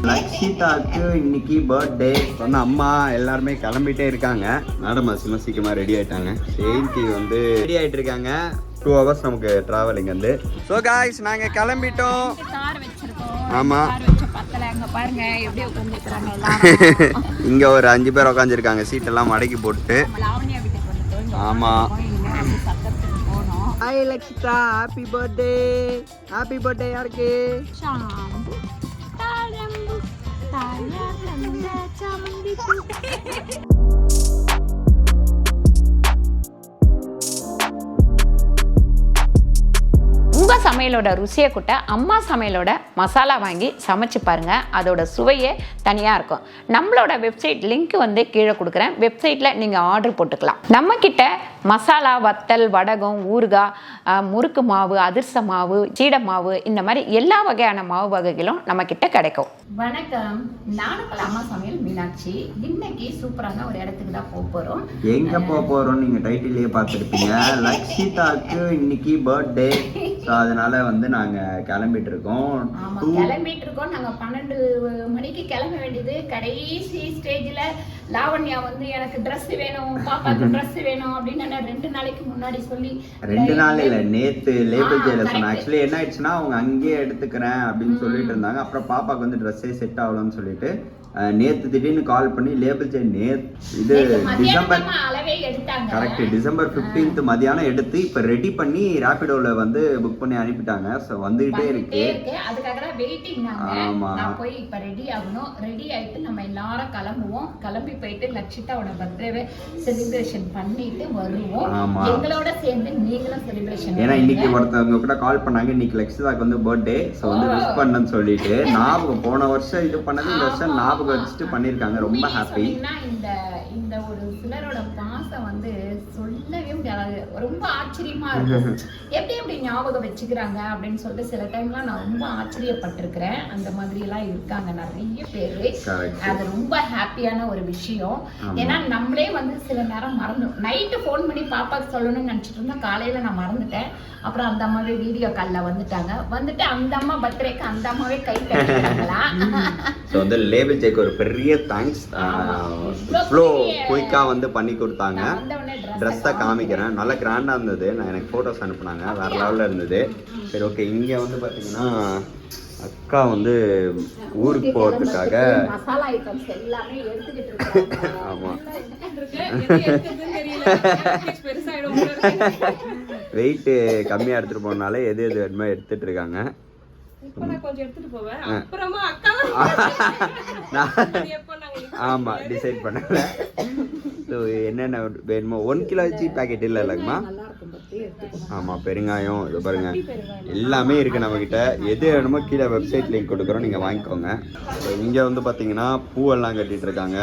லக்ஷிதாக்கு இன்னைக்கு பர்த்டே சொன்ன அம்மா எல்லாருமே கிளம்பிட்டே இருக்காங்க. மேடம் சீக்கிரமாக ரெடி ஆகிட்டாங்க. ஜெயந்தி வந்து ரெடி ஆகிட்டு இருக்காங்க. 2 hours நமக்கு ட்ராவலிங் வந்து. ஸோ காய்ஸ் நாங்கள் கிளம்பிட்டோம். ஆமாம் இங்கே ஒரு 5 பேர் உட்காந்துருக்காங்க சீட்டெல்லாம் மடக்கி போட்டு. ஆமாம் hi Lakshitha, happy birthday. Happy birthday யாருக்கு? உங்க சமையலோட ருசியை கூட்ட அம்மா சமையலோட மசாலா வாங்கி சமைச்சு பாருங்க. அதோட சுவையே தனியா இருக்கும். நம்மளோட வெப்சைட் லிங்க் வந்து கீழே கொடுக்குறேன். வெப்சைட்ல நீங்க ஆர்டர் போட்டுக்கலாம். நம்ம கிட்ட மசாலா, வத்தல், வடகம், ஊறுகாய், முறுக்கு மாவு, அதிர்ச மாவு, சீடை மாவு, இந்த மாதிரி எல்லா வகையான மாவு வகைகளும் நம்ம கிட்ட கிடைக்கும். வணக்கம், நானும் அம்மா சமையல் மீனாட்சி. இன்னைக்கு சூப்பரான ஒரு இடத்துக்கு தான் போறோம். எங்க போறோம் நீங்க டைட்டிலே பார்த்துருப்பீங்க. லக்ஷிதாக்கு இன்னைக்கு பர்த்டே. ஸோ அதனால வந்து நாங்க கிளம்பிட்டு இருக்கோம். நாங்க 12 மணிக்கு கிளம்ப வேண்டியது. கடைசி ஸ்டேஜ்ல லாவண்யா வந்து எனக்கு ட்ரெஸ் வேணும், பாப்பாக்கு ட்ரெஸ் வேணும் அப்படின்னு 2 நாளைக்கு முன்னாடி சொல்லி, 2 நாள் இல்ல நேத்து லேபிள் ஜெயில சொன்னேன். ஆக்சுவலி என்ன ஆயிடுச்சுன்னா அவங்க அங்கேயே எடுத்துக்கிறேன் அப்படின்னு சொல்லிட்டு இருந்தாங்க. அப்புறம் பாப்பாக்கு வந்து ட்ரெஸ்ஸே செட் ஆகலன்னு சொல்லிட்டு நேத்து திடீர்னு கால் பண்ணி லேபிள் ஜெயின் இது டிசம்பர் கரெக்ட் December 15th மதியானம் எடுத்து இப்ப ரெடி பண்ணி ராபிடோல வந்து புக் பண்ணி அனுப்பிட்டாங்க. ஸோ வந்துகிட்டே இருக்கு. அதுக்காக தான் வெயிட்டிங். ஆமா, நான் போய் இப்ப ரெடி ஆகணும். ரெடி ஆயிட்டு நம்ம எல்லாரும் கிளம்புவோம். கிளம்பி போயிட்டு லக்ஷிதாவோட பர்த்டே செலிப்ரேஷன் பண்ணிட்டு வருவோம். எங்களோட சேர்ந்து நீங்களும் செலிப்ரேஷன். ஏன்னா இன்னைக்கு ஒருத்தவங்க கூட கால் பண்ணாங்க, இன்னைக்கு லக்ஷிதாக்கு வந்து பர்த்டே, ஸோ வந்து விஷ் பண்ணன்னு சொல்லிட்டு ஞாபகம் போன வருஷம் இது பண்ணது இந்த வருஷம் ஞாபகம் வச்சுட்டு பண்ணிருக்காங்க. ரொம்ப ஹாப்பி. இந்த ஒரு சிலரோட பாசம் வந்து சொல்லவே முடியாது. ரொம்ப ஆச்சரியமா இருக்கும். எப்படி ஞாபகம் வச்சுக்கிறாங்க அப்படின்னு சொல்லிட்டு சில டைம்லாம் நான் ரொம்ப ஆச்சரியப்பட்டிருக்கிறேன். அந்த மாதிரி எல்லாம் இருக்காங்க நிறைய பேரு. அது ரொம்ப ஹாப்பியான ஒரு விஷயம். ஏன்னா நம்மளே வந்து சில நேரம் மறந்துடும். நைட்டு ஃபோன் பண்ணி பாப்பாக்கு சொல்லணும்னு நினைச்சிட்டு இருந்தா காலையில நான் மறந்துட்டேன். அப்புறம் அந்த அம்மாவே வீடியோ கால்ல வந்துட்டு அந்த அம்மா பர்த்டேக்கு அந்த அம்மாவே கை கட்டிட்டாங்களா. ஸோ வந்து லேபிள் ஜெய்க்கு ஒரு பெரிய தேங்க்ஸ். இவ்வளோ குயிக்காக வந்து பண்ணி கொடுத்தாங்க. ட்ரெஸ்ஸை காமிக்கிறேன். நல்லா கிராண்டாக இருந்தது. எனக்கு ஃபோட்டோஸ் அனுப்புனாங்க. வேறு லெவலில் இருந்தது. சரி ஓகே. இங்கே வந்து பார்த்தீங்கன்னா அக்கா வந்து ஊருக்கு போகிறதுக்காக மசாலா ஐட்டம்ஸ் எல்லாமே எடுத்துக்கிட்டு இருக்காங்க. ஆமாம், வெயிட்டு கம்மியாக எடுத்துகிட்டு போனாலே எது வேணுமோ எடுத்துகிட்டு இருக்காங்க. ஆமா, டிசைட் பண்ணல. ஸோ என்னென்ன வேணுமோ 1 கிலோ வச்சு பேக்கெட் இல்லை இல்லைங்கம்மா. ஆமாம், பெருங்காயம் இது பாருங்க எல்லாமே இருக்குது நம்மக்கிட்ட. எது வேணுமோ கீழே வெப்சைட் லிங்க் கொடுக்குறோம், நீங்கள் வாங்கிக்கோங்க. இங்கே வந்து பார்த்தீங்கன்னா பூவெல்லாம் கட்டிகிட்டு இருக்காங்க.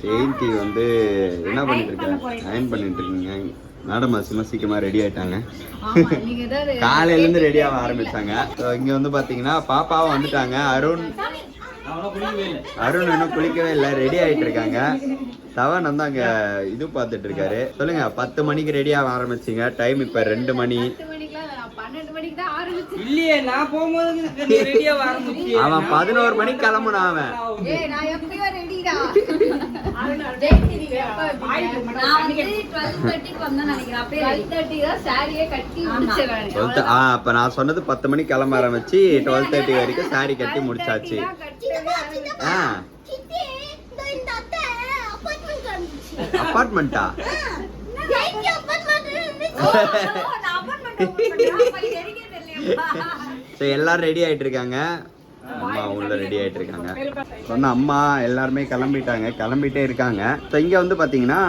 ஜெயந்தி வந்து என்ன பண்ணிட்டு இருக்காங்க? அயன் பண்ணிட்டு இருக்கீங்க. மேடம் சீக்கிரமாக ரெடி ஆகிட்டாங்க. காலையிலேருந்து ரெடியாக ஆரம்பித்தாங்க. ஸோ இங்கே வந்து பார்த்தீங்கன்னா பாப்பாவும் வந்துட்டாங்க. அருண் இன்னும் குளிக்கவே இல்லை, ரெடி ஆகிட்டு இருக்காங்க. தவன் வந்து அங்கே இது பார்த்துட்டு இருக்காரு. சொல்லுங்க, 10 மணிக்கு ரெடியாக ஆரம்பிச்சிங்க. டைம் இப்போ 2 மணி. அவன் 11 மணிக்கு கிளம்புனான். அவன் அப்ப நான் சொன்னது 10 மணிக்கு கிளம்ப ஆரம்பிச்சு 12:30 வரைக்கும் சாரி கட்டி முடிச்சாச்சு. அபார்ட்மெண்டா? எல்லாரும் ரெடி ஆயிட்டு இருக்காங்க. அம்மா உள்ள ரெடி ஆயிட்டு இருக்காங்க. சொன்ன அம்மா எல்லாருமே கிளம்பிட்டே இருக்காங்க. ஸோ இங்க வந்து பாத்தீங்கன்னா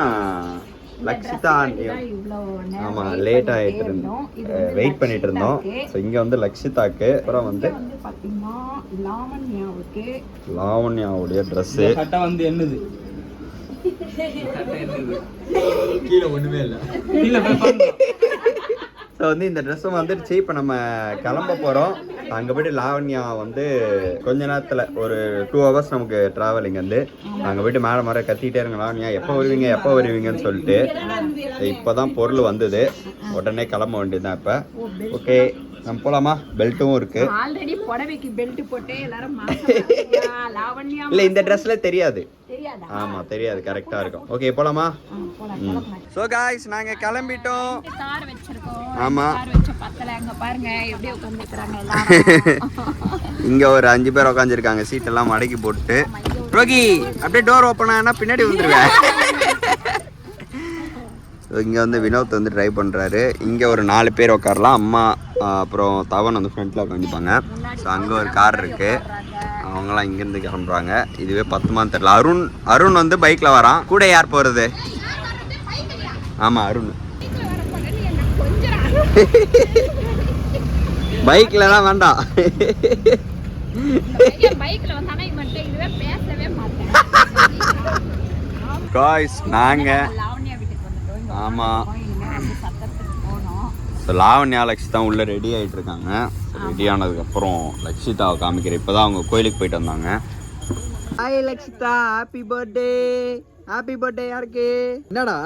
லக்ஷிதா ஆமா லேட் ஆயிட்டு இருந்தோம், வெயிட் பண்ணிட்டு இருந்தோம். ஸோ இங்க வந்து லக்ஷிதாக்கு அப்புறம் வந்து லாவண்யாவுடைய ட்ரெஸ் வந்து என்னது கீழே ஒண்ணுமே இல்லை. ஸோ வந்து இந்த ட்ரெஸ்ஸும் வந்துடுச்சு. இப்போ நம்ம கிளம்ப போகிறோம். அங்கே போய்ட்டு லாவண்யா வந்து கொஞ்ச நேரத்தில் ஒரு 2 hours நமக்கு ட்ராவலிங் வந்து அங்கே போய்ட்டு மேலே கத்திக்கிட்டே இருங்க, லாவண்யா எப்போ வருவீங்கன்னு சொல்லிட்டு. இப்போ தான் பொருள் வந்தது, உடனே கிளம்ப வேண்டியதுதான். இப்போ ஓகே, நம்ம போலாமா? பெல்ட்டும் இருக்கு. ஆல்ரெடி புடவைக்கு பெல்ட் போட்டு எல்லாரும் லாவண்யா இல்ல இந்த ட்ரெஸ்ல தெரியாது. தெரியாதா? ஆமா தெரியாது, கரெக்டா இருக்கும். ஓகே போலாமா? சோ गाइस நாங்க கிளம்பிட்டோம். கார் வெச்சிருக்கோம். ஆமா கார் வெச்ச பத்தல அங்க பாருங்க எப்படி உட்கார்ந்திருக்காங்க எல்லாரும். இங்க ஒரு 5 பேர் உட்கார்ந்திருக்காங்க சீட் எல்லாம் மடக்கி போட்டு. ரோகி அப்படியே டோர் ஓபன் ஆனா பின்னாடி வந்துருவேன். இங்கே வந்து வினோத் வந்து ட்ரைவ் பண்ணுறாரு. இங்கே ஒரு 4 பேர் உட்காரலாம். அம்மா அப்புறம் தவன் வந்து ஃப்ரண்ட்டில் உட்காந்துப்பாங்க. ஸோ அங்கே ஒரு கார் இருக்குது. அவங்களாம் இங்கேருந்து கிளம்புறாங்க. இதுவே 10 தெரியல. அருண் வந்து பைக்கில் வரான். கூட யார் போகிறது? ஆமாம் அருண். பைக்கில் தான் வேண்டாம். காய்ஸ் நாங்கள் ஆமாம் ஸோ லாவண்யா லக்ஷிதா உள்ளே ரெடி ஆகிட்டு இருக்காங்க. ரெடி ஆனதுக்கப்புறம் லக்ஷிதாவை காமிக்கிறேன். இப்போ தான் அவங்க கோயிலுக்கு போயிட்டு வந்தாங்க. Hi Lakshitha, happy birthday. Happy birthday யாருக்கு? என்னடா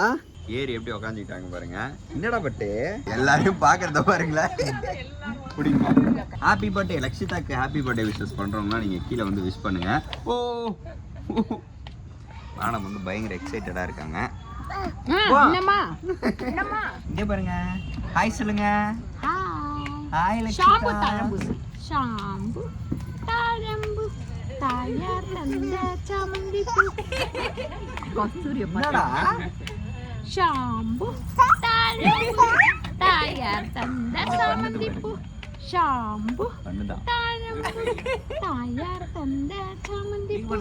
ஏறி எப்படி உக்காந்துக்கிட்டாங்க பாருங்க. என்னடா பர்த்டே எல்லாரையும் பார்க்கறத பாருங்களேன். பிடிக்குமா? ஹாப்பி பர்த்டே லக்ஷிதாக்கு. ஹாப்பி பர்த்டே விஷஸ் பண்ணுறோம்னா நீங்கள் கீழே வந்து விஷ் பண்ணுங்க. ஓ ஆனால் வந்து பயங்கர எக்ஸைட்டடாக இருக்காங்க. இங்க பாருங்க. ஹாய் சொல்லுங்க. ஹாய் லக்ஷிதா. ஷாம்பு தாழம்பு தாயார் தந்த சாமந்தி பூ. கஸ்தூரிய பாடா. ஷாம்பு தாழம்பு தாயார் தந்த சாமந்தி பூ. ஷாம்பு தாழம்பு தாயார் தந்த சாமந்தி பூ.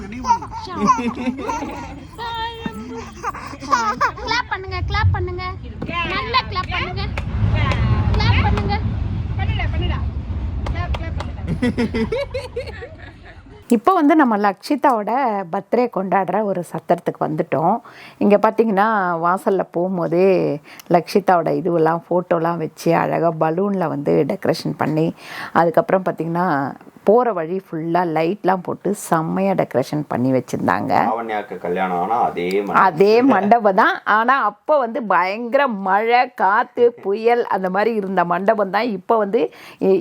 கிளாப் பண்ணுங்க, கிளாப் பண்ணுங்க, நல்லா கிளாப் பண்ணுங்க, கிளாப் பண்ணுங்க. பண்ணுடா கிளாப் பண்ணுடா. இப்போ வந்து நம்ம லக்ஷிதாவோட பர்த்டே கொண்டாடுற ஒரு சத்திரத்துக்கு வந்துட்டோம். இங்கே பார்த்தீங்கன்னா வாசலில் போகும்போதே லக்ஷிதாவோட இதுவெல்லாம் ஃபோட்டோலாம் வச்சு அழகாக பலூனில் வந்து டெக்கரேஷன் பண்ணி, அதுக்கப்புறம் பார்த்திங்கன்னா போகிற வழி ஃபுல்லாக லைட்லாம் போட்டு செம்மையாக டெக்கரேஷன் பண்ணி வச்சுருந்தாங்க. கல்யாணம் ஆனால் அதே மண்டபம் தான். ஆனால் அப்போ வந்து பயங்கர மழை காற்று புயல் அந்த மாதிரி இருந்த மண்டபம் தான் இப்போ வந்து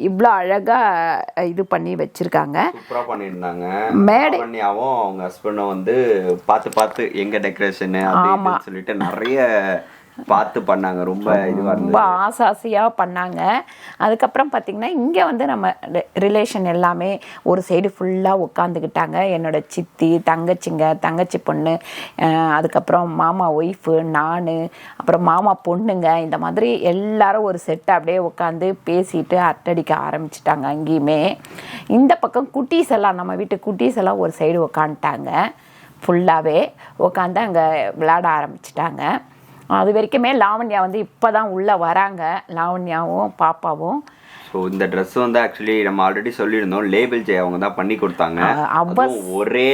இவ்வளோ அழகாக இது பண்ணி வச்சுருக்காங்க. சூப்பராக பண்ணியிருந்தாங்க. மேடையாவும் அவங்க ஹஸ்பண்டும் வந்து பார்த்து எங்க டெக்கரேஷன் சொல்லிட்டு நிறைய பார்த்து பண்ணாங்க. ரொம்ப ஆசாசியாக பண்ணாங்க. அதுக்கப்புறம் பார்த்திங்கன்னா இங்கே வந்து நம்ம ரிலேஷன் எல்லாமே ஒரு சைடு ஃபுல்லாக உட்காந்துக்கிட்டாங்க. என்னோட சித்தி, தங்கச்சி பொண்ணு, அதுக்கப்புறம் மாமா ஒய்ஃபு, நான், அப்புறம் மாமா பொண்ணுங்க, இந்த மாதிரி எல்லாரும் ஒரு செட்டை அப்படியே உட்காந்து பேசிட்டு அரட்டடிக்க ஆரம்பிச்சிட்டாங்க. அங்கேயுமே இந்த பக்கம் குட்டீஸ் எல்லாம், நம்ம வீட்டு குட்டீஸ் எல்லாம் ஒரு சைடு உட்காந்துட்டாங்க. ஃபுல்லாகவே உட்காந்து அங்கே விளையாட ஆரம்பிச்சிட்டாங்க. அது வரைக்குமே லாவண்யா வந்து இப்போ தான் உள்ளே வராங்க, லாவண்யாவும் பாப்பாவும். ஸோ இந்த ட்ரெஸ் வந்து ஆக்சுவலி நம்ம ஆல்ரெடி சொல்லியிருந்தோம், லேபிள் ஜெய் அவங்க தான் பண்ணி கொடுத்தாங்க. ஒரே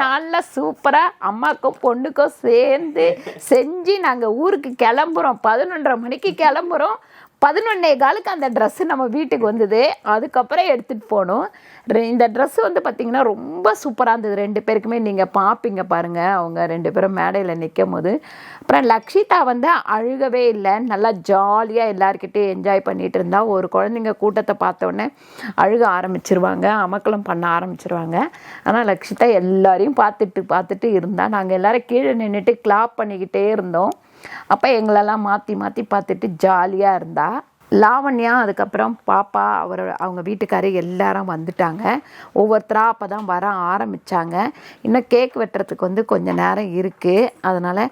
நாளில் சூப்பராக அம்மாக்கும் பொண்ணுக்கும் சேர்ந்து செஞ்சு நாங்கள் ஊருக்கு கிளம்புறோம். 11:30 மணிக்கு கிளம்புறோம். 11:15 அந்த ட்ரெஸ்ஸு நம்ம வீட்டுக்கு வந்தது. அதுக்கப்புறம் எடுத்துகிட்டு போனோம். இந்த ட்ரெஸ்ஸு வந்து பார்த்திங்கன்னா ரொம்ப சூப்பராக இருந்தது. 2 பேருக்குமே நீங்கள் பார்ப்பீங்க பாருங்கள், அவங்க 2 பேரும் மேடையில் நிற்கும் போது. அப்புறம் லக்ஷிதா வந்து அழுகவே இல்லை, நல்லா ஜாலியாக எல்லாருக்கிட்டையும் என்ஜாய் பண்ணிகிட்டு இருந்தா. ஒரு குழந்தைங்க கூட்டத்தை பார்த்தோன்னே அழுக ஆரம்பிச்சிருவாங்க, அமக்கலம் பண்ண ஆரம்பிச்சிருவாங்க. ஆனால் லக்ஷிதா எல்லாரையும் பார்த்துட்டு இருந்தா. நாங்கள் எல்லோரும் கீழே நின்றுட்டு கிளாப் பண்ணிக்கிட்டே இருந்தோம். அப்போ எங்களெல்லாம் மாற்றி பார்த்துட்டு ஜாலியாக இருந்தா. லாவண்யா அதுக்கப்புறம் பாப்பா அவங்க வீட்டுக்காரர் எல்லாரும் வந்துட்டாங்க. ஒவ்வொருத்தராக அப்போ தான் வர ஆரம்பித்தாங்க. இன்னும் கேக் வெட்டுறதுக்கு வந்து கொஞ்சம் நேரம் இருக்குது. அதனால்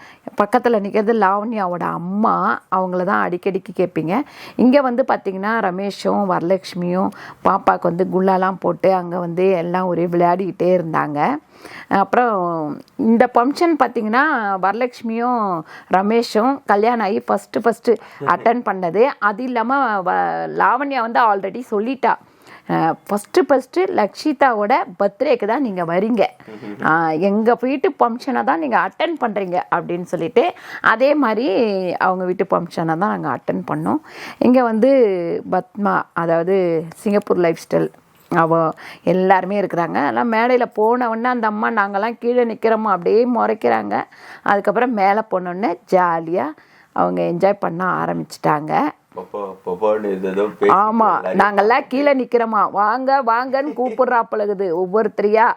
பக்கத்தில் நிற்கிறது லாவண்யாவோட அம்மா. அவங்கள தான் அடிக்கடிக்கு கேட்பீங்க. இங்கே வந்து பார்த்திங்கன்னா ரமேஷும் வரலட்சுமியும் பாப்பாவுக்கு வந்து குல்லாலாம் போட்டு அங்கே வந்து எல்லாம் ஒரே விளையாடிக்கிட்டே இருந்தாங்க. அப்புறம் இந்த ஃபங்க்ஷன் பார்த்திங்கன்னா வரலட்சுமியும் ரமேஷும் கல்யாணம் ஆகி ஃபஸ்ட்டு அட்டன் பண்ணது. அது இல்லாமல் லாவண்யா வந்து ஆல்ரெடி சொல்லிட்டா, ஃபஸ்ட்டு லக்ஷிதாவோட பர்த்டேக்கு தான் நீங்கள் வரீங்க, எங்கள் வீட்டு ஃபங்க்ஷனை தான் நீங்கள் அட்டன் பண்ணுறீங்க அப்படின்னு சொல்லிட்டு, அதே மாதிரி அவங்க வீட்டு ஃபங்க்ஷனை தான் நாங்கள் அட்டன் பண்ணோம். இங்கே வந்து பத்மா, அதாவது சிங்கப்பூர் லைஃப் ஸ்டைல் எல்லாருமே இருக்கிறாங்க. அதெல்லாம் மேடையில் போனவுடனே அந்த அம்மா நாங்கள்லாம் கீழே நிற்கிறோமோ அப்படியே முறைக்கிறாங்க. அதுக்கப்புறம் மேலே போனோடனே ஜாலியாக அவங்க என்ஜாய் பண்ண ஆரம்பிச்சிட்டாங்க. ஆமா, நாங்கெல்லாம் கீழே நிக்கிறோமா, வாங்க வாங்கன்னு கூப்பிடுறாப்பழுகுது ஒவ்வொருத்தரையா.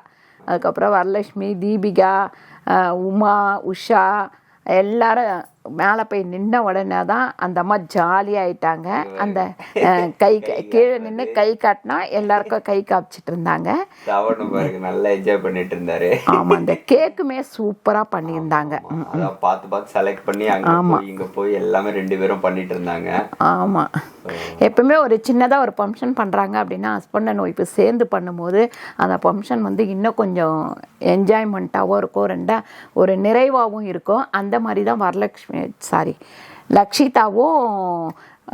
அதுக்கப்புறம் வரலட்சுமி, தீபிகா, உமா, உஷா எல்லாரும் மேலே போய் நின்ன உடனே தான் அந்த அம்மா ஜாலியாயிட்டாங்க. அந்த கீழே நின்று கை காட்டினா எல்லாருக்கும் கை காமிச்சிட்டு இருந்தாங்க. நல்லா என்ஜாய் பண்ணிட்டு இருந்தாரு. ஆமா, அந்த கேக்குமே சூப்பரா பண்ணியிருந்தாங்க. பார்த்து செலக்ட் பண்ணி இங்க போய் எல்லாமே 2 பேரும் பண்ணிட்டு இருந்தாங்க. ஆமா, எப்பவுமே ஒரு சின்னதாக ஒரு ஃபங்க்ஷன் பண்ணுறாங்க அப்படின்னா ஹஸ்பண்ட் அண்ட் ஒய்ஃபு சேர்ந்து பண்ணும்போது அந்த ஃபங்க்ஷன் வந்து இன்னும் கொஞ்சம் என்ஜாய்மெண்ட்டாகவும் இருக்கும், ஒரு நிறைவாகவும் இருக்கும். அந்த மாதிரி தான் லக்ஷிதாவும்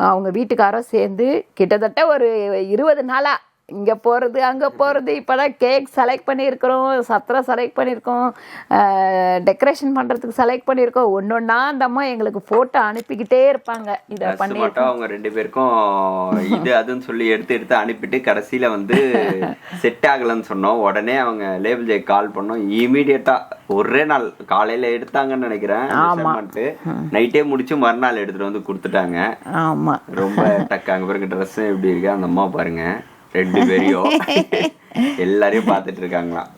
அவங்க வீட்டுக்காரும் சேர்ந்து கிட்டத்தட்ட ஒரு 20 நாளாக இங்கே போகிறது அங்கே போகிறது. இப்போ தான் கேக் செலக்ட் பண்ணியிருக்கிறோம், சத்திரம் செலக்ட் பண்ணியிருக்கோம், டெக்கரேஷன் பண்ணுறதுக்கு செலக்ட் பண்ணியிருக்கோம். ஒன்றா அந்த அம்மா எங்களுக்கு ஃபோட்டோ அனுப்பிக்கிட்டே இருப்பாங்க. இதை பண்ணி அவங்க 2 பேருக்கும் இது அதுன்னு சொல்லி எடுத்து அனுப்பிட்டு கடைசியில் வந்து செட் ஆகலைன்னு சொன்னோம். உடனே அவங்க லேபிள் ஜே கால் பண்ணோம். இமீடியட்டாக ஒரே நாள் காலையில் எடுத்தாங்கன்னு நினைக்கிறேன். நைட்டே முடிச்சு மறுநாள் எடுத்துகிட்டு வந்து கொடுத்துட்டாங்க. ஆமாம், ரொம்ப டக்காங்க. பிறகு ட்ரெஸ்ஸும் எப்படி இருக்கு அந்த அம்மா பாருங்க, 2 பேரையும் எல்லாரையும் பார்த்துட்டு இருக்காங்களாம்.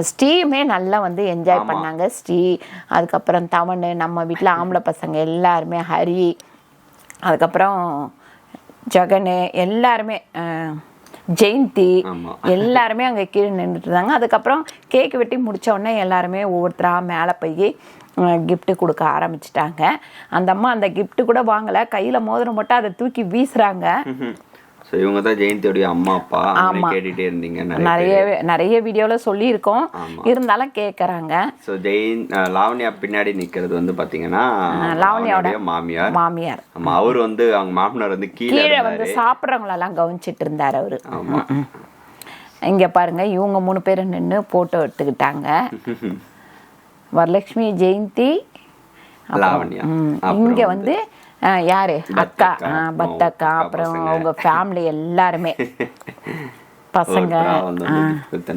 ஸ்ரீயுமே நல்லா வந்து என்ஜாய் பண்ணாங்க. ஸ்ரீ, அதுக்கப்புறம் தவணு, நம்ம வீட்டில் ஆம்பளை பசங்க எல்லாருமே, ஹரி, அதுக்கப்புறம் ஜெகனு, எல்லாருமே, ஜெயந்தி, எல்லாருமே அங்கே கீழே நின்றுட்டு இருந்தாங்க. அதுக்கப்புறம் கேக்கு வெட்டி முடித்த உடனே எல்லாருமே ஒவ்வொருத்தராக மேலே போய் கிஃப்ட்டு கொடுக்க ஆரம்பிச்சிட்டாங்க. அந்த அம்மா அந்த கிஃப்ட்டு கூட வாங்கலை, கையில் மோதிரம் போட்டு அதை தூக்கி வீசுகிறாங்க. இவங்க தான் ஜெயந்தியோடைய அம்மா அப்பா. கேட்டுட்டே இருந்தீங்க, நிறைய வீடியோல சொல்லியிருக்கோம், இருந்தாலும் கேட்கறாங்க. ஸோ லாவண்யா பின்னாடி நிக்கிறது வந்து பாத்தீங்கன்னா லாவண்யாவோட மாமியார். அவரு வந்து அவங்க மாமனார் வந்து கீழே வந்து சாப்பிட்றவங்களெல்லாம் கவனிச்சிட்டு இருந்தாரு அவரு. இங்க பாருங்க, இவங்க 3 பேரும் நின்று போட்டோ எடுத்துக்கிட்டாங்க. வரலட்சுமி, ஜெயந்தி, லாவண்யா. இங்க வந்து யாரு அக்கா, பத்தக்கா, அப்புறம் அவங்க ஃபேமிலி எல்லாருமே பசங்க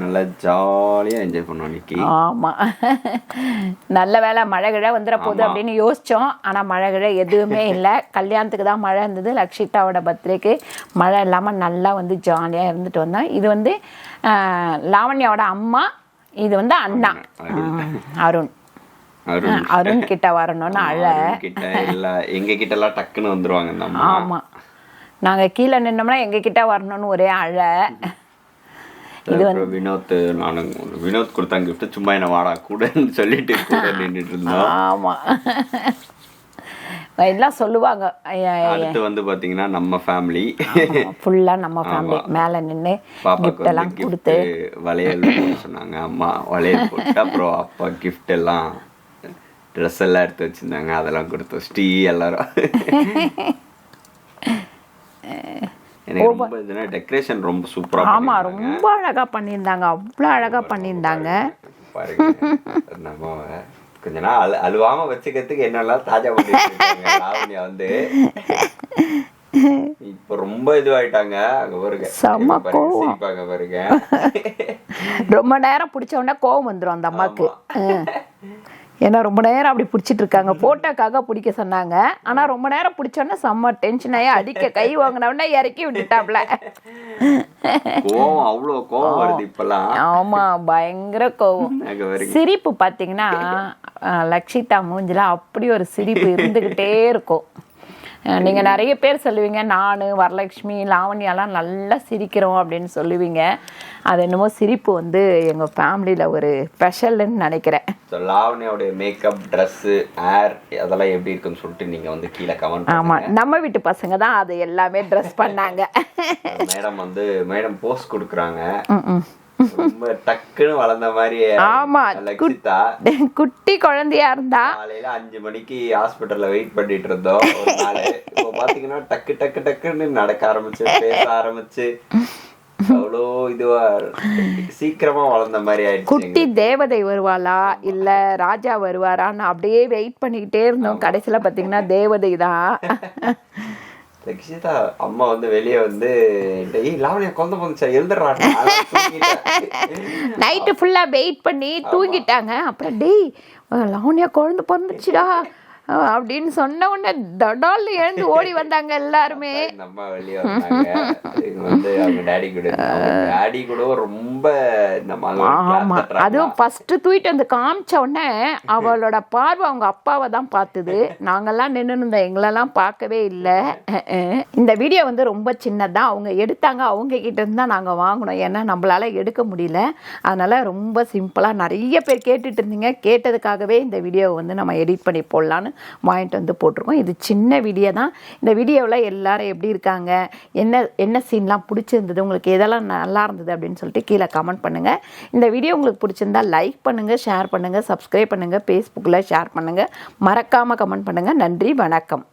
நல்லா ஜாலியா என்ஜாய் பண்ணுவோம் இன்னைக்கு. ஆமா, நல்ல வேலை மழை கிழ வந்துட போகுது அப்படின்னு யோசிச்சோம். ஆனா மழை கிழ எதுவுமே இல்லை. கல்யாணத்துக்கு தான் மழை இருந்தது, லக்ஷிதாவோட பர்த்டேக்கு மழை இல்லாம நல்லா வந்து ஜாலியா இருந்துட்டு வந்தோம். இது வந்து லாவண்யாவோட அம்மா, இது வந்து அண்ணா அருண். அருண் கிட்ட வரணும்னு எங்க கிட்ட எல்லாம் டக்குன்னு வந்துருவாங்க. ஆமா, நாங்க கீழே நின்னோம்னா எங்க கிட்ட வரணும்னு ஒரே அழ. இது வந்து வினோத் கொடுத்தாங்க கிஃப்ட், சும்மா என்ன வாடா கூடன்னு சொல்லிட்டு நின்றுட்டு இருந்தோம். ஆமா, எல்லாம் சொல்லுவாங்க. அடுத்து வந்து பாத்தீங்கன்னா நம்ம ஃபேமிலி ஃபுல்லா நம்ம ஃபேமிலி மேல நின்று கிஃப்ட் எல்லாம் கொடுத்து வளையல் சொன்னாங்க. அம்மா வளையல் போட்டு, அப்புறம் அப்பா கிஃப்ட் எல்லாம் ட்ரெஸ் எல்லாம் எடுத்து வச்சிருந்தாங்க, அதெல்லாம் கொடுத்தோம். ஸ்ரீ எல்லாரும் எனக்கு ரொம்ப இதுனா டெக்கரேஷன் ரொம்ப சூப்பரா. ஆமா, ரொம்ப அழகா பண்ணியிருந்தாங்க, அவ்வளோ அழகா பண்ணியிருந்தாங்க. நம்ம கொஞ்ச நாள் அழுவாம வச்சுக்கிறதுக்கு என்னெல்லாம் தாஜா பண்ணிருக்காங்க. லாவண்யா வந்து இப்ப ரொம்ப இதுவாயிட்டாங்க. அங்க பாருங்க, செம்ம கோவம் பாருங்க. ரொம்ப நேரம் பிடிச்ச உடனே கோவம் வந்துடும் அந்த அம்மாக்கு. ஏன்னா ரொம்ப நேரம் அப்படி பிடிச்சிட்டு இருக்காங்க. போட்டோக்காக பிடிக்க சொன்னாங்க, ஆனா ரொம்ப நேரம் பிடிச்சோன்னா செம்ம டென்ஷன் ஆகி அடிக்க கை வாங்கினோடனே இறக்கி விட்டுட்டாப்ல. கோவம், அவ்வளோ கோவம் வருது இப்பெல்லாம். ஆமா, பயங்கர கோவம். சிரிப்பு பாத்தீங்கன்னா லக்ஷிதா மூஞ்சில அப்படி ஒரு சிரிப்பு இருந்துகிட்டே இருக்கும். நீங்கள் நிறைய பேர் சொல்லுவீங்க, நான், வரலட்சுமி, லாவண்யாலாம் நல்லா சிரிக்கிறோம் அப்படின்னு சொல்லுவீங்க. அது என்னமோ சிரிப்பு வந்து எங்கள் ஃபேமிலியில் ஒரு ஸ்பெஷல்னு நினைக்கிறேன். ஸோ லாவண்யாவுடைய மேக்கப், ட்ரெஸ்ஸு, ஹேர் அதெல்லாம் எப்படி இருக்குன்னு சொல்லிட்டு நீங்கள் வந்து கீழே கமெண்ட். ஆமாம், நம்ம வீட்டு பசங்க தான் அது எல்லாமே ட்ரெஸ் பண்ணாங்க. மேடம் போஸ்ட் கொடுக்குறாங்க. ரொம்ப டக்குன்னு வளர்ந்த மாதிரி. ஆமா, லக்ஷிதா குட்டி குழந்தையா இருந்தா. காலையில 5 மணிக்கு ஹாஸ்பிட்டல்ல வெயிட் பண்ணிட்டு இருந்தோம் ஒரு நாள். இப்போ பாத்தீங்கன்னா டக்கு டக்கு டக்குன்னு நடக்க ஆரம்பிச்சு, பேச ஆரம்பிச்சு, அவ்வளோ இதுவா சீக்கிரமா வளர்ந்த மாதிரி ஆயிடுச்சு. குட்டி தேவதை வருவாளா இல்ல ராஜா வருவாரான்னு அப்படியே வெயிட் பண்ணிக்கிட்டே இருந்தோம். கடைசியில பாத்தீங்கன்னா தேவதை தான். லக்ஷிதா அம்மா வந்து வெளியே வந்து லாவண்யா குழந்தை போந்துச்சா எழுந்துடுறாங்க. நைட்டு ஃபுல்லா வெயிட் பண்ணி தூங்கிட்டாங்க. அப்புறம் டேய் லாவண்யா குழந்தை பிறந்துச்சுடா அப்படின்னு சொன்ன உடனே தடால் எழுந்து ஓடி வந்தாங்க எல்லாருமே. அம்மா வெளியே வந்தாங்க. இது வந்து அவங்க டாடி கூட ரொம்ப இந்த மாதிரி. ஆமா, அதுவும் ஃபர்ஸ்ட் தூக்கிட்டு வந்து காமிச்ச உடனே அவளோட பார்வை அவங்க அப்பாவை தான் பார்த்துது. நாங்கெல்லாம் நின்று இருந்தோம், எங்களெல்லாம் பார்க்கவே இல்லை. இந்த வீடியோ வந்து ரொம்ப சின்னதான் அவங்க எடுத்தாங்க, அவங்க கிட்ட இருந்து தான் நாங்கள் வாங்கினோம். ஏன்னா நம்மளால எடுக்க முடியல, அதனால ரொம்ப சிம்பிளாக நிறைய பேர் கேட்டுட்டு இருந்தீங்க. கேட்டதுக்காகவே இந்த வீடியோவை வந்து நம்ம எடிட் பண்ணி போடலான்னு வாங்கிட்டு வந்து போட்டிருக்கோம். இது சின்ன வீடியோ தான். இந்த வீடியோவில் எல்லாரும் எப்படி இருக்காங்க, என்ன சீன்லாம் பிடிச்சிருந்தது, உங்களுக்கு எதெல்லாம் நல்லா இருந்தது அப்படின்னு சொல்லிட்டு கீழே கமெண்ட் பண்ணுங்கள். இந்த வீடியோ உங்களுக்கு பிடிச்சிருந்தா லைக் பண்ணுங்கள், ஷேர் பண்ணுங்கள், சப்ஸ்கிரைப் பண்ணுங்கள், ஃபேஸ்புக்கில் ஷேர் பண்ணுங்கள், மறக்காமல் கமெண்ட் பண்ணுங்கள். நன்றி, வணக்கம்.